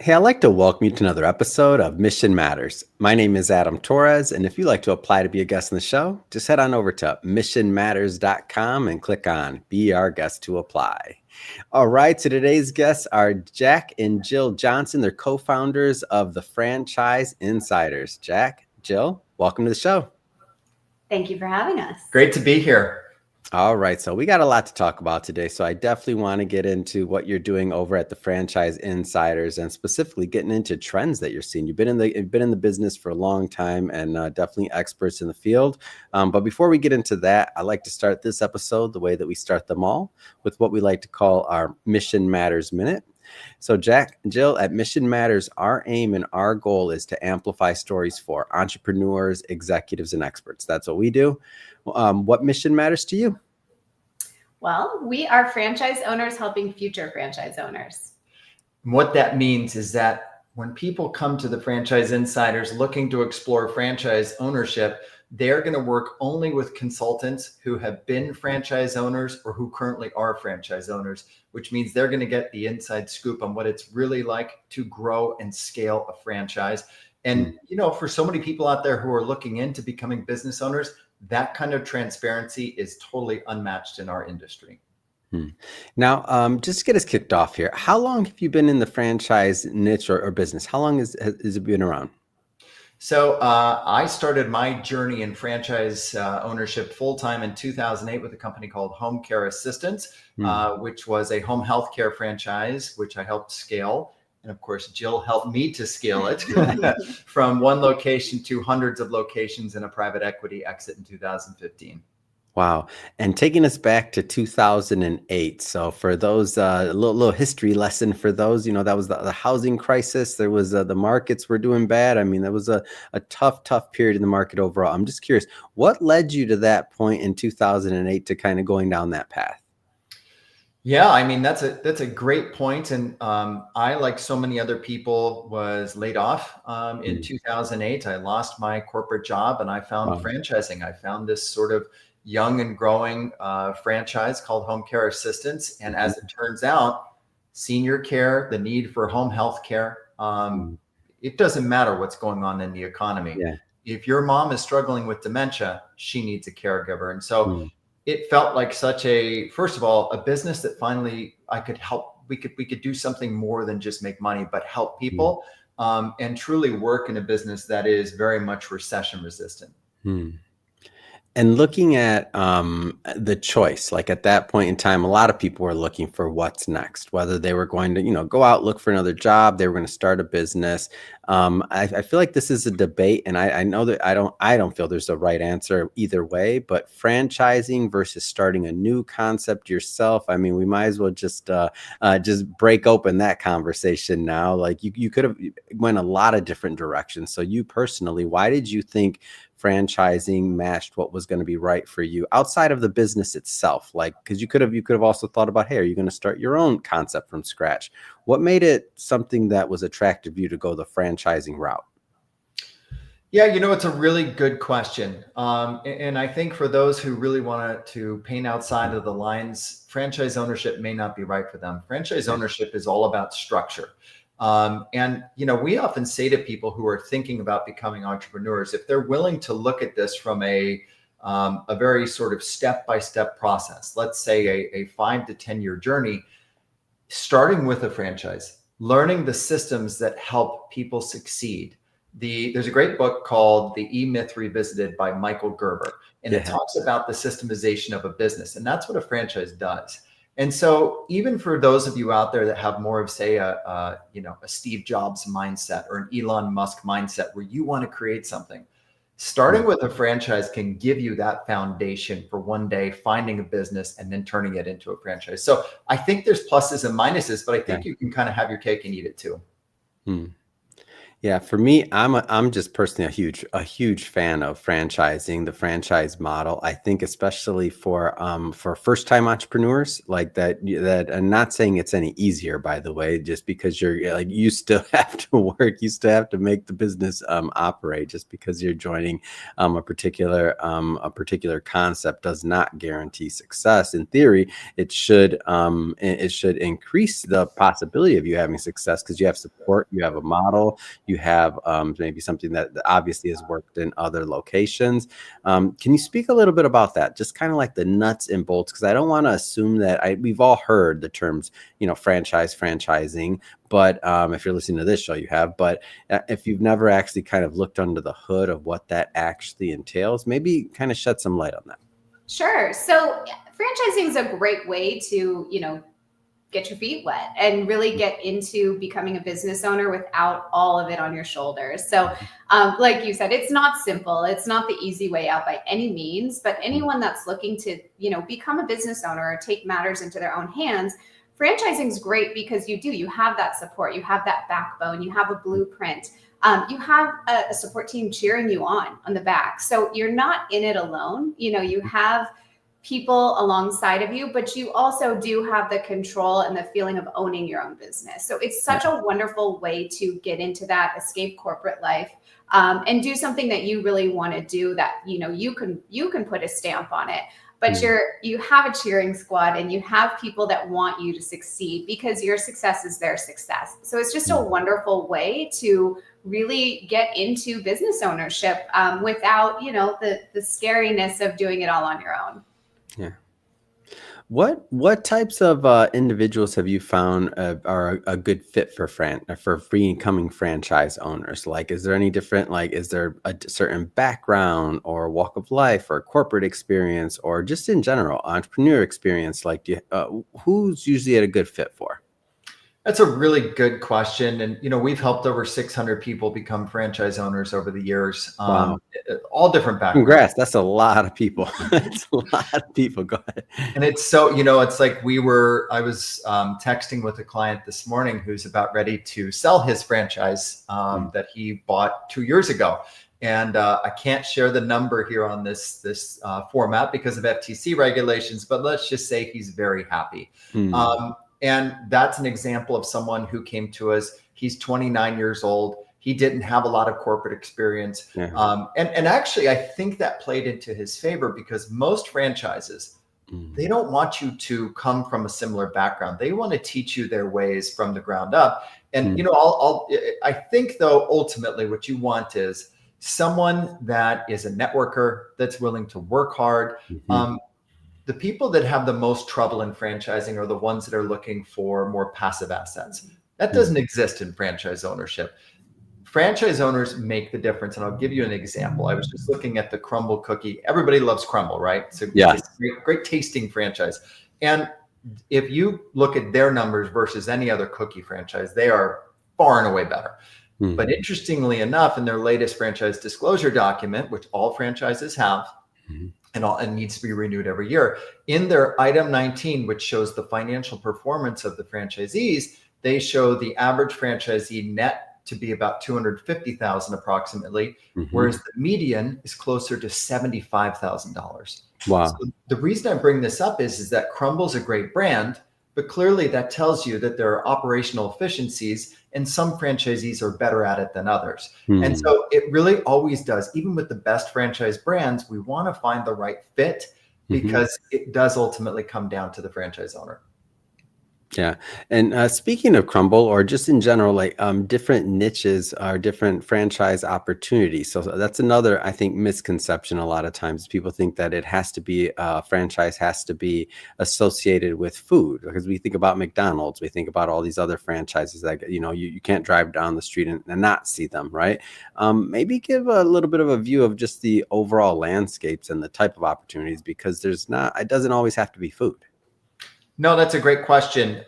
Hey, I'd like to welcome you to another episode of Mission Matters. My name is Adam Torres, and if you'd like to apply to be a guest on the show, just head on over to missionmatters.com and click on Be Our Guest to apply. All right, so today's guests are Jack and Jill Johnson. They're co founders of the Franchise Insiders. Jack, Jill, welcome to the show. Thank you for having us. Great to be here. All right, so we got a lot to talk about today. So I definitely want to get into what you're doing over at the Franchise Insiders, and specifically getting into trends that you're seeing. You've been in the business for a long time, and definitely experts in the field. But before we get into that, I like to start this episode the way that we start them all, with what we like to call our Mission Matters Minute. So Jack and Jill, at Mission Matters, our aim and our goal is to amplify stories for entrepreneurs, executives, and experts. That's what we do. What mission matters to you? Well, we are franchise owners helping future franchise owners. What that means is that when people come to the Franchise Insiders looking to explore franchise ownership, they're going to work only with consultants who have been franchise owners or who currently are franchise owners, which means they're going to get the inside scoop on what it's really like to grow and scale a franchise. And, for so many people out there who are looking into becoming business owners, that kind of transparency is totally unmatched in our industry. Now, just to get us kicked off here, how long have you been in the franchise niche or business? How long has it been around? So I started my journey in franchise ownership full-time in 2008 with a company called Home Care Assistance, which was a home health care franchise, which I helped scale. And of course, Jill helped me to scale it from one location to hundreds of locations in a private equity exit in 2015. Wow. And taking us back to 2008. So for those, a little history lesson for those, that was the housing crisis. There was the markets were doing bad. I mean, that was a tough period in the market overall. I'm just curious, what led you to that point in 2008 to kind of going down that path? Yeah, I mean, that's a great point. And I, like so many other people, was laid off in 2008. I lost my corporate job and I found franchising. I found this sort of young and growing franchise called Home Care Assistance. And as it turns out, senior care, the need for home health care, it doesn't matter what's going on in the economy. Yeah. If your mom is struggling with dementia, she needs a caregiver. And so it felt like first of all, a business that finally I could help. We could do something more than just make money, but help people and truly work in a business that is very much recession resistant. And looking at the choice, like at that point in time, a lot of people were looking for what's next, whether they were going to, go out, look for another job, they were going to start a business. I feel like this is a debate, and I know that I don't feel there's a right answer either way, but franchising versus starting a new concept yourself. I mean, we might as well just break open that conversation now. Like you could have went a lot of different directions. So you personally, why did you think franchising matched what was going to be right for you outside of the business itself? Like, because you could have also thought about, hey, are you going to start your own concept from scratch? What made it something that was attractive to you to go the franchising route? Yeah, it's a really good question. And I think for those who really want to paint outside of the lines, franchise ownership may not be right for them. Franchise ownership is all about structure. And we often say to people who are thinking about becoming entrepreneurs, if they're willing to look at this from a very sort of step-by-step process, let's say a 5 to 10 year journey, starting with a franchise, learning the systems that help people succeed. There's a great book called The E-Myth Revisited by Michael Gerber, and it talks about the systemization of a business, and that's what a franchise does. And so even for those of you out there that have more of, say, a Steve Jobs mindset or an Elon Musk mindset where you want to create something, starting with a franchise can give you that foundation for one day finding a business and then turning it into a franchise. So I think there's pluses and minuses, but I think you can kind of have your cake and eat it too. Yeah, for me, I'm just personally a huge fan of franchising, the franchise model. I think especially for first time entrepreneurs like that. I'm not saying it's any easier, by the way, just because like you still have to work, you still have to make the business operate. Just because you're joining a particular concept does not guarantee success. In theory, it should increase the possibility of you having success because you have support, you have a model, you have maybe something that obviously has worked in other locations. Can you speak a little bit about that? Just kind of like the nuts and bolts, because I don't want to assume that we've all heard the terms, franchise, franchising. But if you're listening to this show, you have. But if you've never actually kind of looked under the hood of what that actually entails, maybe kind of shed some light on that. Sure. So franchising is a great way to, get your feet wet and really get into becoming a business owner without all of it on your shoulders. So, like you said, it's not simple. It's not the easy way out by any means, but anyone that's looking to, become a business owner or take matters into their own hands, franchising is great because you have that support, you have that backbone, you have a blueprint. You have a support team cheering you on the back. So you're not in it alone. You have people alongside of you, but you also do have the control and the feeling of owning your own business. So it's such a wonderful way to get into that, escape corporate life, and do something that you really want to do that, you can put a stamp on it. But you have a cheering squad and you have people that want you to succeed because your success is their success. So it's just a wonderful way to really get into business ownership without, the scariness of doing it all on your own. Yeah. What types of individuals have you found are a good fit for becoming franchise owners? Like, is there any different? Like, is there a certain background or walk of life or corporate experience or just in general entrepreneur experience? Like, who's usually a good fit for? That's a really good question. And, we've helped over 600 people become franchise owners over the years, Wow. all different backgrounds. Congrats. That's a lot of people. That's a lot of people. Go ahead. And it's so, it's like I was texting with a client this morning who's about ready to sell his franchise that he bought 2 years ago. And I can't share the number here on this format because of FTC regulations, but let's just say he's very happy. And that's an example of someone who came to us. He's 29 years old. He didn't have a lot of corporate experience. Yeah. And actually, I think that played into his favor because most franchises, they don't want you to come from a similar background. They want to teach you their ways from the ground up. And, I think, though, ultimately what you want is someone that is a networker, that's willing to work hard. The people that have the most trouble in franchising are the ones that are looking for more passive assets. That doesn't exist in franchise ownership. Franchise owners make the difference. And I'll give you an example. I was just looking at the Crumble cookie. Everybody loves Crumble, right? It's a great tasting franchise. And if you look at their numbers versus any other cookie franchise, they are far and away better. But interestingly enough, in their latest franchise disclosure document, which all franchises have, and needs to be renewed every year. In their item 19, which shows the financial performance of the franchisees, they show the average franchisee net to be about $250,000 approximately, whereas the median is closer to $75,000. Wow. So the reason I bring this up is that Crumble's a great brand, but clearly that tells you that there are operational efficiencies and some franchisees are better at it than others. And so it really always does. Even with the best franchise brands, we want to find the right fit because it does ultimately come down to the franchise owner. Yeah. And speaking of Crumble or just in general, like different niches are different franchise opportunities. So that's another, I think, misconception. A lot of times people think that it has to be franchise has to be associated with food because we think about McDonald's, we think about all these other franchises that, you can't drive down the street and not see them. Right. Maybe give a little bit of a view of just the overall landscapes and the type of opportunities because it doesn't always have to be food. No, that's a great question.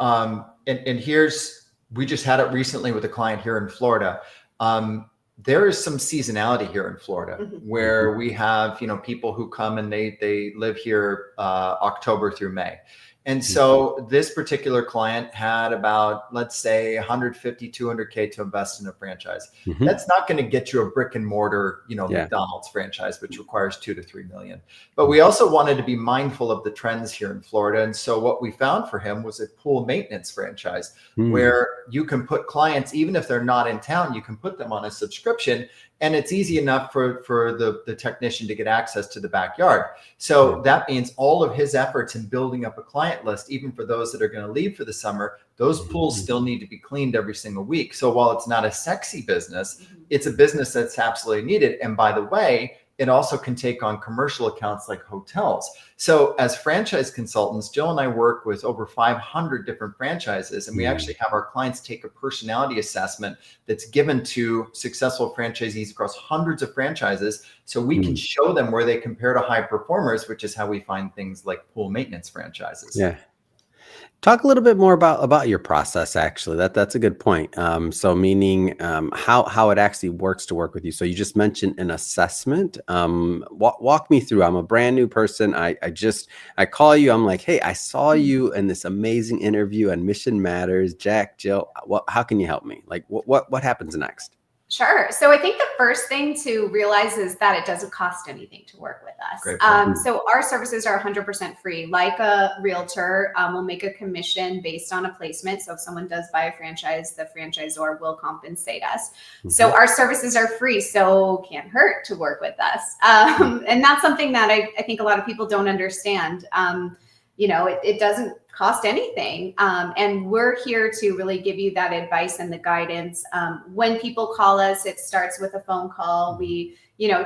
We just had it recently with a client here in Florida. There is some seasonality here in Florida where we have, people who come and they live here October through May. And so this particular client had about, let's say 150, 200K to invest in a franchise. Mhm. That's not going to get you a brick and mortar, Yeah. McDonald's franchise, which requires 2 to 3 million. But we also wanted to be mindful of the trends here in Florida. And so what we found for him was a pool maintenance franchise where you can put clients, even if they're not in town, you can put them on a subscription, and it's easy enough for the technician to get access to the backyard. So that means all of his efforts in building up a client list, even for those that are going to leave for the summer, those pools still need to be cleaned every single week. So while it's not a sexy business, it's a business that's absolutely needed. And by the way, it also can take on commercial accounts like hotels. So as franchise consultants, Jill and I work with over 500 different franchises, and we actually have our clients take a personality assessment that's given to successful franchisees across hundreds of franchises. So we can show them where they compare to high performers, which is how we find things like pool maintenance franchises. Yeah. Talk a little bit more about your process. Actually, that's a good point. So meaning how it actually works to work with you. So you just mentioned an assessment. Walk me through. I'm a brand new person. I call you. I'm like, hey, I saw you in this amazing interview on Mission Matters. Jack, Jill, how can you help me? Like what happens next? Sure. So I think the first thing to realize is that it doesn't cost anything to work with us. Great point. So our services are 100% free. Like a realtor, we'll make a commission based on a placement. So if someone does buy a franchise, the franchisor will compensate us. So our services are free. So can't hurt to work with us. And that's something that I think a lot of people don't understand. It doesn't cost anything. And we're here to really give you that advice and the guidance. When people call us, it starts with a phone call. We,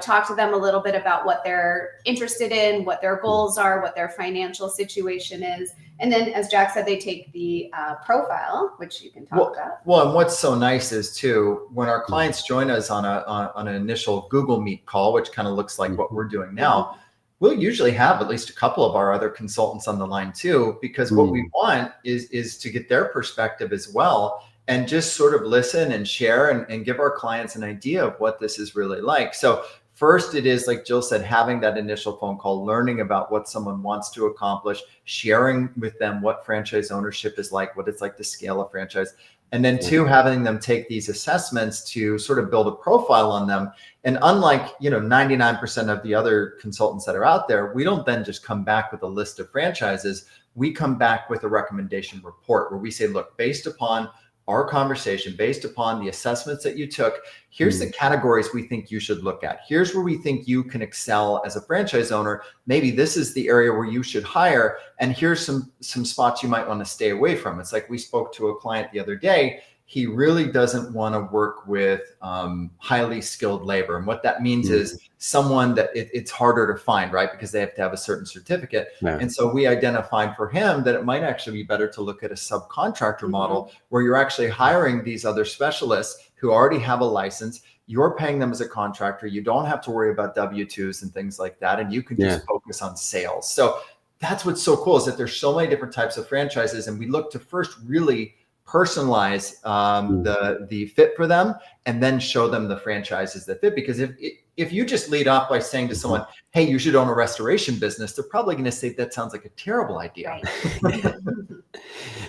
talk to them a little bit about what they're interested in, what their goals are, what their financial situation is. And then, as Jack said, they take the profile, which you can talk about. Well, and what's so nice is too, when our clients join us on an initial Google Meet call, which kind of looks like what we're doing now, we'll usually have at least a couple of our other consultants on the line too, because what we want is to get their perspective as well, and just sort of listen and share and give our clients an idea of what this is really like. So first, it is, like Jill said, having that initial phone call, learning about what someone wants to accomplish, sharing with them what franchise ownership is like, what it's like to scale a franchise. And then two, having them take these assessments to sort of build a profile on them. And unlike, 99% of the other consultants that are out there, we don't then just come back with a list of franchises. We come back with a recommendation report where we say, look, based upon our conversation, based upon the assessments that you took, here's the categories we think you should look at. Here's where we think you can excel as a franchise owner. Maybe this is the area where you should hire. And here's some spots you might want to stay away from. It's like we spoke to a client the other day. He really doesn't want to work with highly skilled labor. And what that means is someone that it's harder to find, right? Because they have to have a certain certificate. Yeah. And so we identified for him that it might actually be better to look at a subcontractor model where you're actually hiring these other specialists who already have a license. You're paying them as a contractor. You don't have to worry about W-2s and things like that. And you can just focus on sales. So that's what's so cool, is that there's so many different types of franchises. And we look to first really personalize the fit for them, and then show them the franchises that fit. Because if you just lead off by saying to someone, hey, you should own a restoration business, they're probably going to say that sounds like a terrible idea. Right.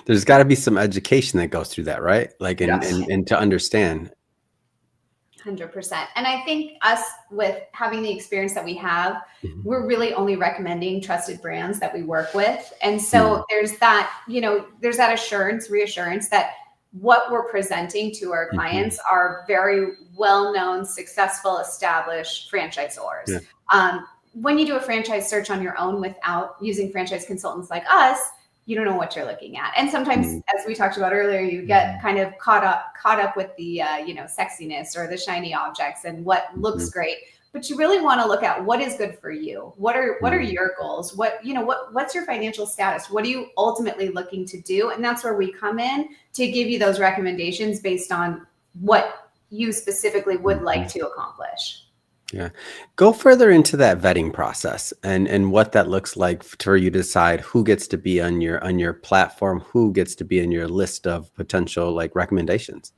There's got to be some education that goes through that, right? Like, and to understand. 100%. And I think us, with having the experience that we have, we're really only recommending trusted brands that we work with. And so there's that, there's that reassurance that what we're presenting to our clients are very well-known, successful, established franchisors. When you do a franchise search on your own without using franchise consultants like us, you don't know what you're looking at. And sometimes, as we talked about earlier, you get kind of caught up with the, sexiness or the shiny objects and what looks great. But you really want to look at what is good for you. What are your goals? What's your financial status? What are you ultimately looking to do? And that's where we come in to give you those recommendations based on what you specifically would like to accomplish. Yeah. Go further into that vetting process and what that looks like for you to decide who gets to be on your platform, who gets to be in your list of potential recommendations.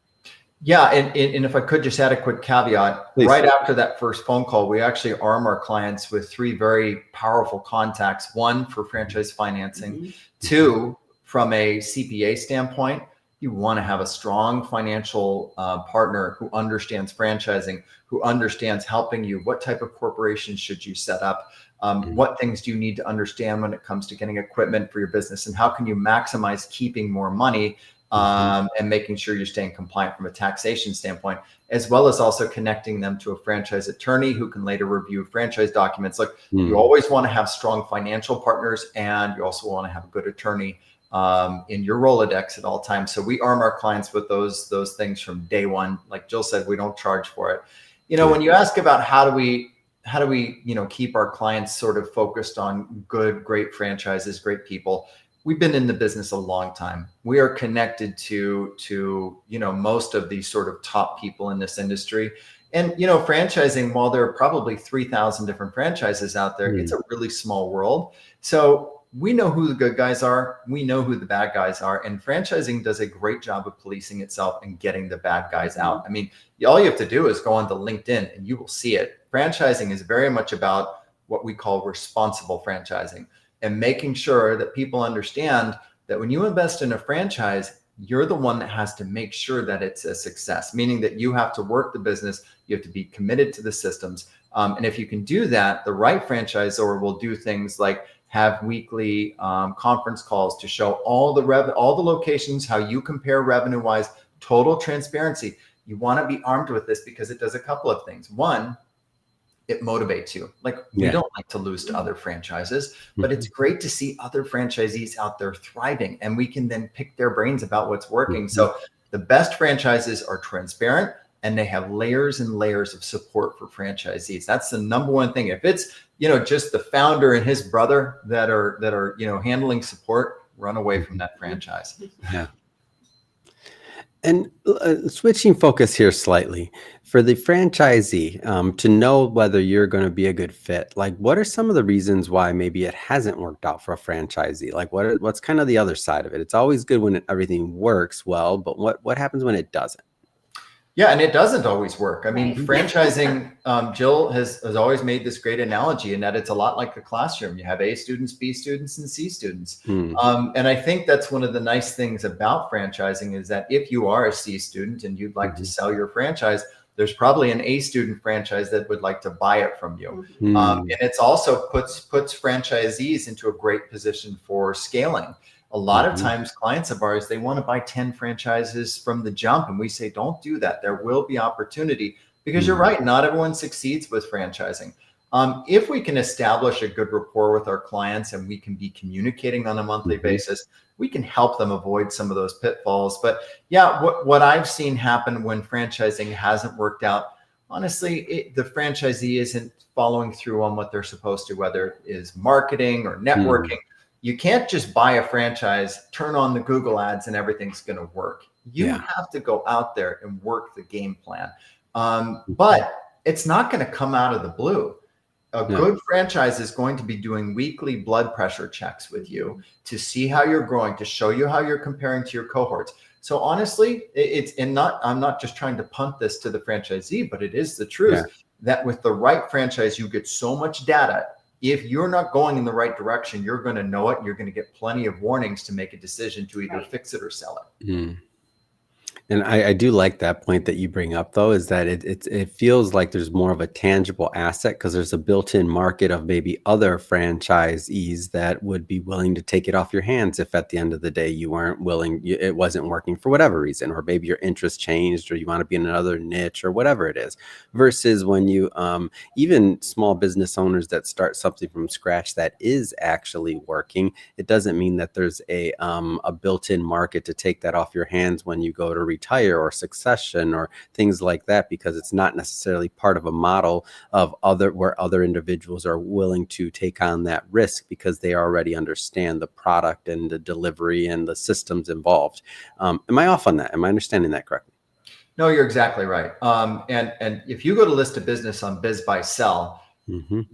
Yeah, and if I could just add a quick caveat, Please. right after that first phone call, we actually arm our clients with 3 very powerful contacts. One for franchise financing, Mhm. 2 from a CPA standpoint. You want to have a strong financial partner who understands franchising, who understands helping you. What type of corporation should you set up? What things do you need to understand when it comes to getting equipment for your business, and how can you maximize keeping more money and making sure you're staying compliant from a taxation standpoint, as well as also connecting them to a franchise attorney who can later review franchise documents. Look, you always want to have strong financial partners, and you also want to have a good attorney in your Rolodex at all times. So we arm our clients with those things from day one. Like Jill said, we don't charge for it. When you ask about how do we keep our clients sort of focused on great franchises, great people. We've been in the business a long time. We are connected to most of these sort of top people in this industry. And franchising, while there are probably 3,000 different franchises out there, it's a really small world. So we know who the good guys are. We know who the bad guys are. And franchising does a great job of policing itself and getting the bad guys out. I mean, all you have to do is go onto LinkedIn and you will see it. Franchising is very much about what we call responsible franchising, and making sure that people understand that when you invest in a franchise, you're the one that has to make sure that it's a success, meaning that you have to work the business, you have to be committed to the systems. And if you can do that, the right franchisor will do things like have weekly conference calls to show all the locations, how you compare revenue wise, total transparency. You want to be armed with this because it does a couple of things. One, it motivates you. Like, we don't like to lose to other franchises, but it's great to see other franchisees out there thriving, and we can then pick their brains about what's working. So the best franchises are transparent, and they have layers and layers of support for franchisees. That's the number one thing. If it's, just the founder and his brother that are, handling support, run away from that franchise. Yeah. And switching focus here slightly, for the franchisee to know whether you're going to be a good fit, like what are some of the reasons why maybe it hasn't worked out for a franchisee? Like what's kind of the other side of it? It's always good when everything works well, but what happens when it doesn't? Yeah, and it doesn't always work. I mean, franchising, Jill has always made this great analogy in that it's a lot like a classroom. You have A students, B students, and C students. And I think that's one of the nice things about franchising is that if you are a C student and you'd like to sell your franchise, there's probably an A student franchise that would like to buy it from you. And it's also puts franchisees into a great position for scaling. A lot of times clients of ours, they want to buy 10 franchises from the jump. And we say, don't do that. There will be opportunity, because you're right. Not everyone succeeds with franchising. If we can establish a good rapport with our clients and we can be communicating on a monthly basis, we can help them avoid some of those pitfalls. But yeah, what I've seen happen when franchising hasn't worked out, honestly, the franchisee isn't following through on what they're supposed to, whether it is marketing or networking. You can't just buy a franchise, turn on the Google ads, and everything's going to work. You have to go out there and work the game plan. But it's not going to come out of the blue. A good franchise is going to be doing weekly blood pressure checks with you to see how you're growing, to show you how you're comparing to your cohorts. So honestly, I'm not just trying to punt this to the franchisee, but it is the truth that with the right franchise, you get so much data. If you're not going in the right direction, you're going to know it. And you're going to get plenty of warnings to make a decision to either fix it or sell it. And I do like that point that you bring up, though, is that it feels like there's more of a tangible asset because there's a built-in market of maybe other franchisees that would be willing to take it off your hands if at the end of the day you weren't willing, it wasn't working for whatever reason, or maybe your interest changed, or you want to be in another niche or whatever it is. Versus when you, even small business owners that start something from scratch that is actually working, it doesn't mean that there's a built-in market to take that off your hands when you go to retire or succession or things like that, because it's not necessarily part of a model of where other individuals are willing to take on that risk because they already understand the product and the delivery and the systems involved. Am I off on that? Am I understanding that correctly? No, you're exactly right. And if you go to list a business on BizBuySell,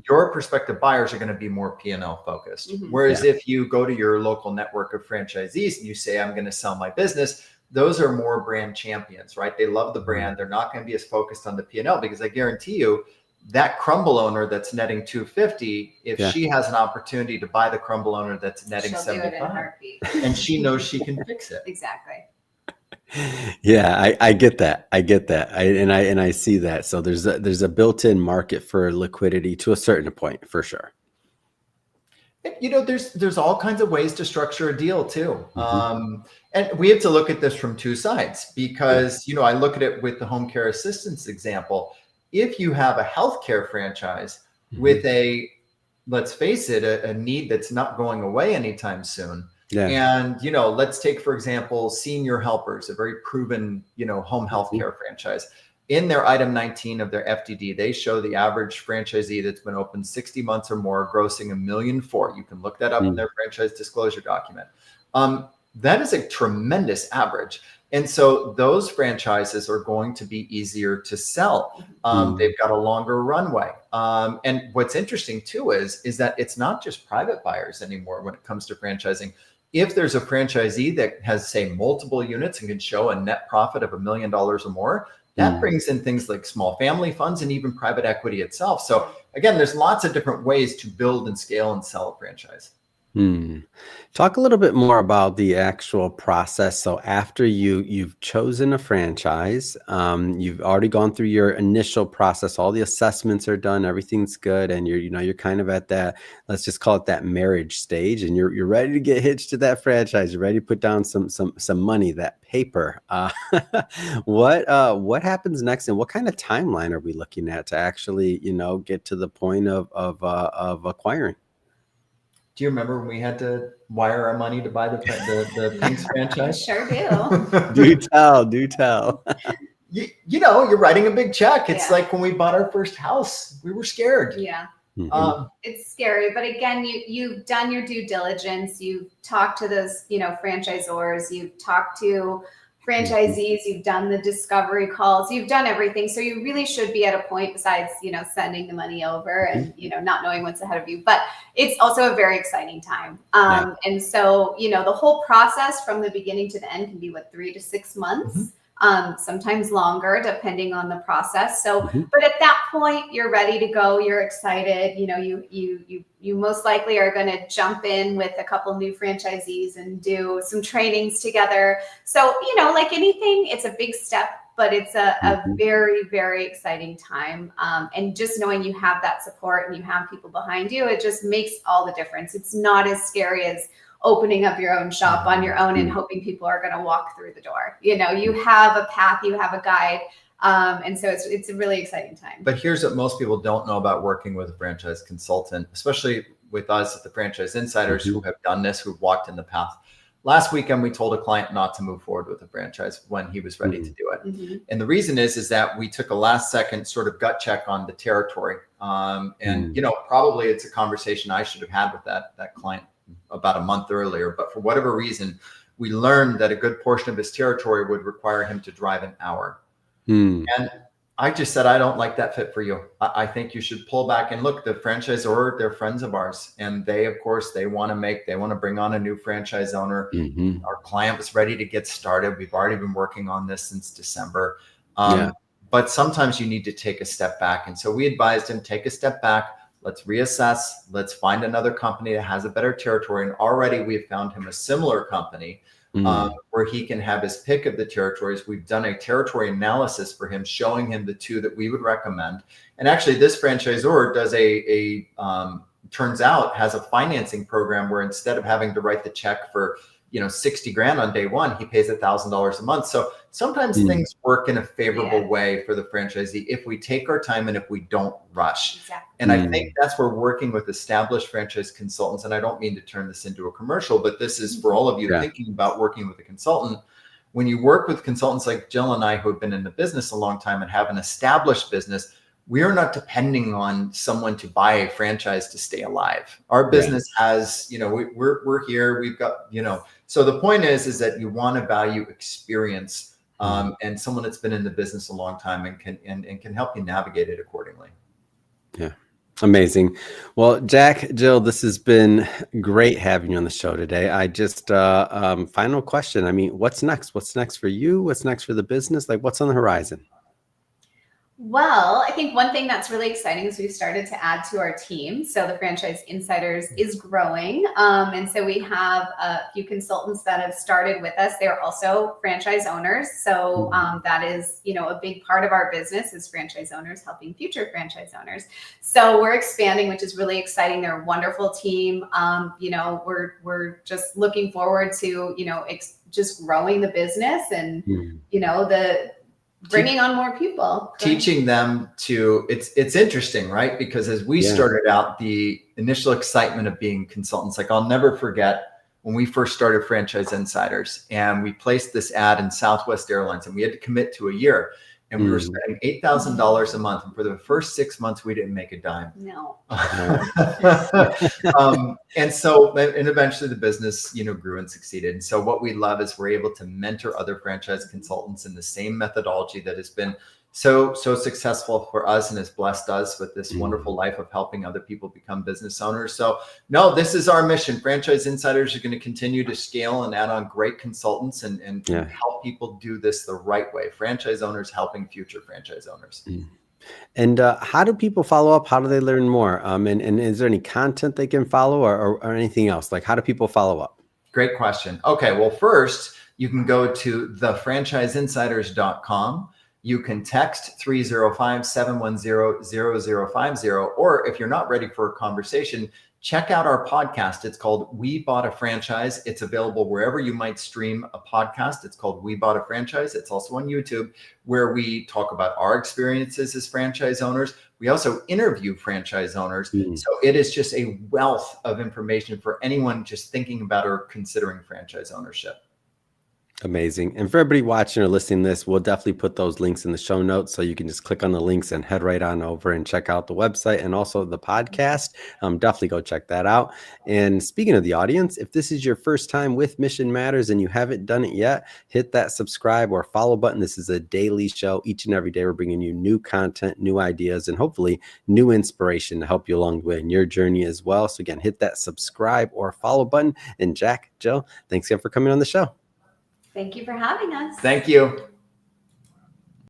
your prospective buyers are going to be more P&L focused. Whereas if you go to your local network of franchisees and you say, I'm going to sell my business, those are more brand champions, right? They love the brand. They're not going to be as focused on the P&L, because I guarantee you that crumble owner that's netting 250, if she has an opportunity to buy the crumble owner that's netting She'll 75, do it in a heartbeat. and she knows she can fix it. Exactly. Yeah, I get that. I get that. I see that. So there's a built-in market for liquidity to a certain point, for sure. You know, there's all kinds of ways to structure a deal too. And we have to look at this from two sides, because, you know, I look at it with the home care assistance example. If you have a healthcare franchise with a, let's face it, a need that's not going away anytime soon. And, you know, let's take, for example, Senior Helpers, a very proven, you know, home healthcare franchise. In their item 19 of their FDD, they show the average franchisee that's been open 60 months or more grossing $1.4 million. You can look that up in their franchise disclosure document. That is a tremendous average. And so those franchises are going to be easier to sell. They've got a longer runway. And what's interesting too is that it's not just private buyers anymore when it comes to franchising. If there's a franchisee that has, say, multiple units and can show a net profit of $1 million or more, that brings in things like small family funds and even private equity itself. So again, there's lots of different ways to build and scale and sell a franchise. Talk a little bit more about the actual process. So after you've chosen a franchise, you've already gone through your initial process, all the assessments are done, everything's good, and you're kind of at that, let's just call it that marriage stage, and you're ready to get hitched to that franchise. You're ready to put down some money, that paper. What happens next, and what kind of timeline are we looking at to actually, get to the point of acquiring? Do you remember when we had to wire our money to buy the Pink's franchise? Sure do. Do tell. You know, you're writing a big check. It's like when we bought our first house, we were scared. Yeah. It's scary, but again, you've done your due diligence. You've talked to those, franchisors. You've talked to franchisees. You've done the discovery calls. You've done everything. So you really should be at a point, besides, sending the money over and, not knowing what's ahead of you. But it's also a very exciting time. And so, the whole process from the beginning to the end can be 3 to 6 months. Sometimes longer, depending on the process. So, but at that point, you're ready to go. You're excited. You most likely are going to jump in with a couple new franchisees and do some trainings together. So, like anything, it's a big step, but it's a very, very exciting time. And just knowing you have that support and you have people behind you, it just makes all the difference. It's not as scary as opening up your own shop on your own and hoping people are going to walk through the door. You have a path, you have a guide. And so it's a really exciting time. But here's what most people don't know about working with a franchise consultant, especially with us at the Franchise Insiders who have done this, who've walked in the path. Last weekend, we told a client not to move forward with a franchise when he was ready to do it. And the reason is that we took a last second sort of gut check on the territory. And, probably it's a conversation I should have had with that client about a month earlier, but for whatever reason, we learned that a good portion of his territory would require him to drive an hour. And I just said, I don't like that fit for you. I think you should pull back and look. The franchisor, they're friends of ours, and they, of course, they want to bring on a new franchise owner. Our client was ready to get started. We've already been working on this since December. But sometimes you need to take a step back. And so we advised him, take a step back. Let's reassess. Let's find another company that has a better territory. And already we've found him a similar company where he can have his pick of the territories. We've done a territory analysis for him, showing him the 2 that we would recommend. And actually, this franchisor does turns out has a financing program where instead of having to write the check for 60 grand on day one, he pays $1,000 a month. So sometimes things work in a favorable way for the franchisee if we take our time and if we don't rush. Exactly. And I think that's where working with established franchise consultants, and I don't mean to turn this into a commercial, but this is for all of you thinking about working with a consultant. When you work with consultants like Jill and I, who have been in the business a long time and have an established business, we are not depending on someone to buy a franchise to stay alive. Our business has, we're here, we've got, so the point is that you want to value experience and someone that's been in the business a long time and can help you navigate it accordingly. Yeah. Amazing. Well, Jack, Jill, this has been great having you on the show today. I just, final question. I mean, what's next? What's next for you? What's next for the business? Like, what's on the horizon? Well, I think one thing that's really exciting is we've started to add to our team. So the Franchise Insiders is growing. And so we have a few consultants that have started with us. They're also franchise owners. So that is, a big part of our business is franchise owners helping future franchise owners. So we're expanding, which is really exciting. They're a wonderful team. We're just looking forward to, just growing the business and, bringing on more people, teaching them to, it's interesting, right? Because as we started out, the initial excitement of being consultants, like I'll never forget when we first started Franchise Insiders and we placed this ad in Southwest Airlines and we had to commit to a year and we were spending $8,000 a month. And for the first 6 months, we didn't make a dime. No. And eventually the business, grew and succeeded. And so what we love is we're able to mentor other franchise consultants in the same methodology that has been so successful for us and has blessed us with this wonderful life of helping other people become business owners. So no, this is our mission. Franchise Insiders are going to continue to scale and add on great consultants and help people do this the right way. Franchise owners helping future franchise owners. And how do people follow up? How do they learn more? And is there any content they can follow or anything else? Like, how do people follow up? Great question. Okay, well, first, you can go to thefranchiseinsiders.com. You can text 305-710-0050. Or if you're not ready for a conversation, check out our podcast. It's called We Bought a Franchise. It's available wherever you might stream a podcast. It's called We Bought a Franchise. It's also on YouTube, where we talk about our experiences as franchise owners. We also interview franchise owners. So it is just a wealth of information for anyone just thinking about or considering franchise ownership. Amazing. And for everybody watching or listening to this, we'll definitely put those links in the show notes. So you can just click on the links and head right on over and check out the website and also the podcast. Definitely go check that out. And speaking of the audience, if this is your first time with Mission Matters and you haven't done it yet, hit that subscribe or follow button. This is a daily show. Each and every day, we're bringing you new content, new ideas, and hopefully new inspiration to help you along the way in your journey as well. So again, hit that subscribe or follow button. And Jack, Jill, thanks again for coming on the show. Thank you for having us. Thank you.